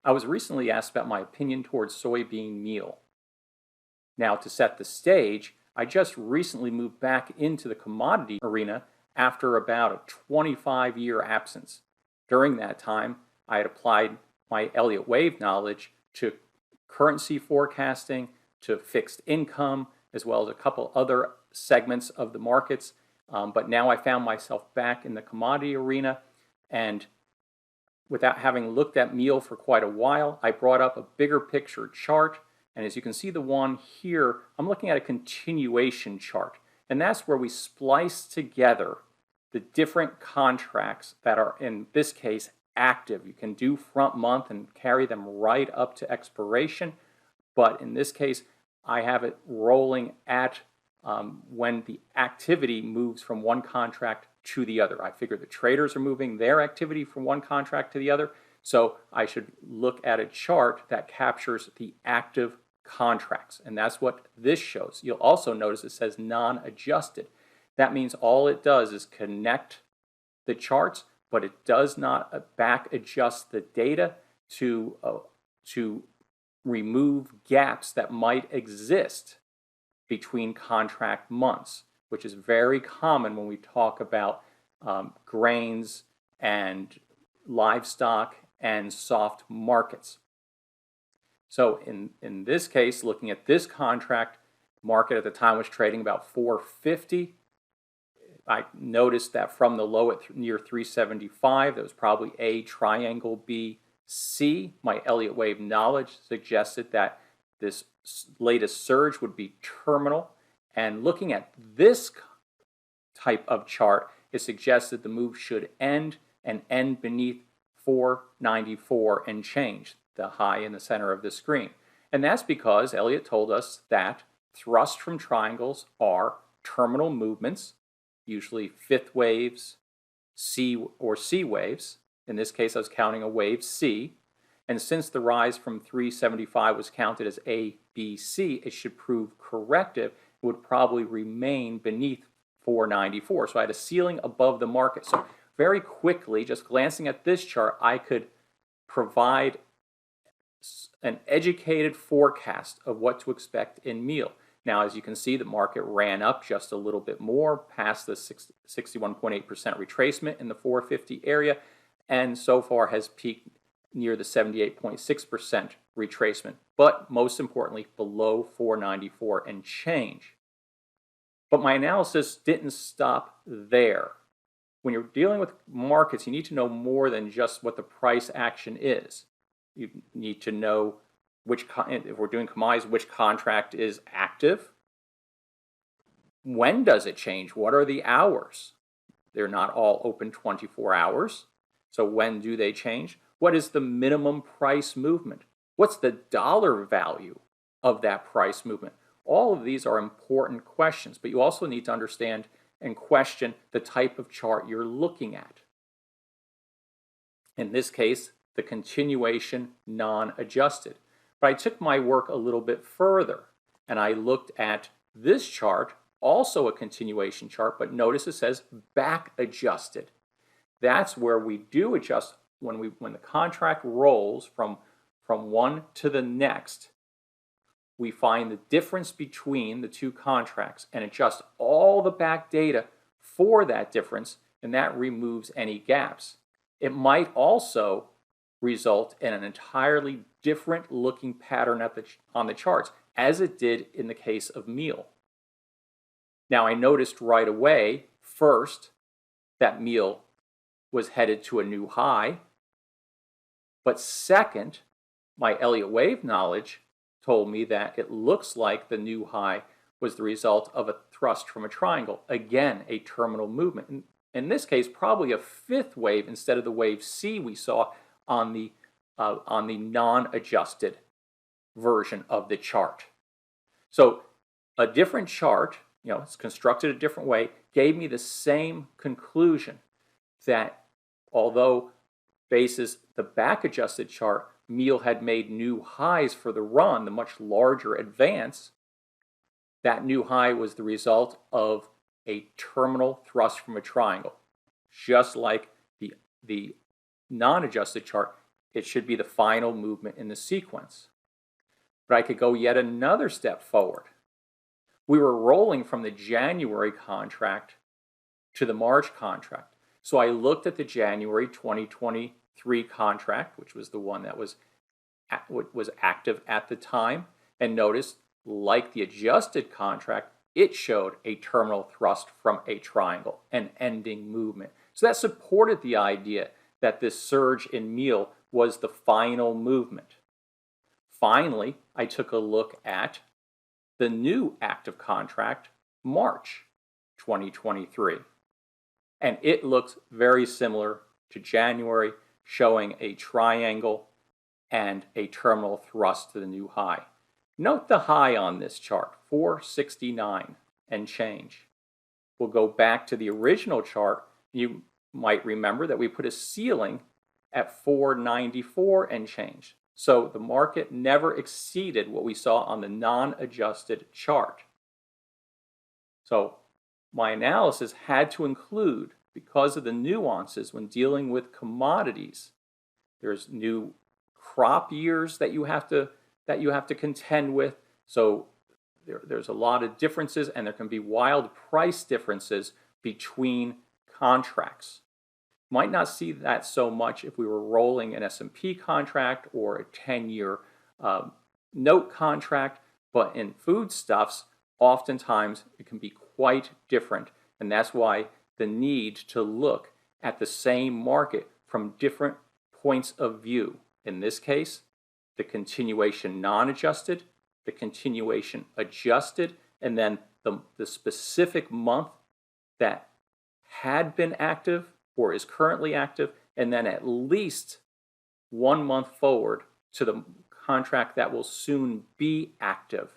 I was recently asked about my opinion towards soybean meal. Now, to set the stage, I just recently moved back into the commodity arena after about a 25-year absence. During that time, I had applied my Elliott wave knowledge to currency forecasting, to fixed income, as well as a couple other segments of the markets. But now I found myself back in the commodity arena, and without having looked at meal for quite a while, I brought up a bigger picture chart. And as you can see, the one here, I'm looking at a continuation chart. And that's where we splice together the different contracts that are, in this case, active. You can do front month and carry them right up to expiration. But in this case, I have it rolling at when the activity moves from one contract to the other. I figure the traders are moving their activity from one contract to the other, so I should look at a chart that captures the active contracts, and that's what this shows. You'll also notice it says non-adjusted. That means all it does is connect the charts, but it does not back adjust the data to remove gaps that might exist between contract months, which is very common when we talk about grains and livestock and soft markets. So in this case, looking at this contract, market at the time was trading about 450. I noticed that from the low at near 375, that was probably A, triangle B, C. My Elliott wave knowledge suggested that this latest surge would be terminal. And looking at this type of chart, it suggests that the move should end beneath 494 and change, the high in the center of the screen. And that's because Elliott told us that thrust from triangles are terminal movements, usually fifth waves, C or C waves. In this case, I was counting a wave C. And since the rise from 375 was counted as A, B, C, it should prove corrective. It would probably remain beneath 494. So I had a ceiling above the market. So very quickly, just glancing at this chart, I could provide an educated forecast of what to expect in meal. Now, as you can see, the market ran up just a little bit more past the 61.8% retracement in the 450 area, and so far has peaked near the 78.6% retracement, but most importantly, below 494 and change. But my analysis didn't stop there. When you're dealing with markets, you need to know more than just what the price action is. You need to know if we're doing commodities, which contract is active. When does it change? What are the hours? They're not all open 24 hours. So when do they change? What is the minimum price movement? What's the dollar value of that price movement? All of these are important questions, but you also need to understand and question the type of chart you're looking at. In this case, the continuation non-adjusted. But I took my work a little bit further, and I looked at this chart, also a continuation chart, but notice it says back adjusted. That's where we do adjust when the contract rolls from one to the next. We find the difference between the two contracts and adjust all the back data for that difference, and that removes any gaps. It might also result in an entirely different looking pattern on the charts, as it did in the case of meal. Now, I noticed right away, first, that meal was headed to a new high, but second, my Elliott wave knowledge told me that it looks like the new high was the result of a thrust from a triangle. Again, a terminal movement. In this case, probably a fifth wave instead of the wave C we saw on the non-adjusted version of the chart. So a different chart, it's constructed a different way, gave me the same conclusion that although basis the back adjusted chart, meal had made new highs for the run, the much larger advance, that new high was the result of a terminal thrust from a triangle. Just like the non-adjusted chart It should be the final movement in the sequence. But I could go yet another step forward. We were rolling from the January contract to the March contract. So I looked at the January 2023 contract, which was the one that was active at the time, and noticed, like the adjusted contract, it showed a terminal thrust from a triangle, an ending movement. So that supported the idea that this surge in meal was the final movement. Finally, I took a look at the new active contract, March 2023. And it looks very similar to January, showing a triangle and a terminal thrust to the new high. Note the high on this chart, 469 and change. We'll go back to the original chart. You might remember that we put a ceiling at 494 and change. So the market never exceeded what we saw on the non-adjusted chart. So my analysis had to include, because of the nuances when dealing with commodities, there's new crop years that you have to contend with. So there's a lot of differences, and there can be wild price differences between contracts. Might not see that so much if we were rolling an S&P contract or a 10-year note contract, but in foodstuffs, oftentimes it can be quite different, and that's why the need to look at the same market from different points of view. In this case, the continuation non-adjusted, the continuation adjusted, and then the specific month that had been active or is currently active, and then at least 1 month forward to the contract that will soon be active.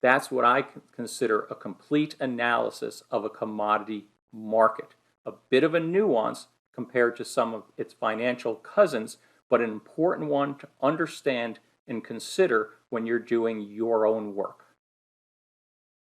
That's what I consider a complete analysis of a commodity market. A bit of a nuance compared to some of its financial cousins, but an important one to understand and consider when you're doing your own work.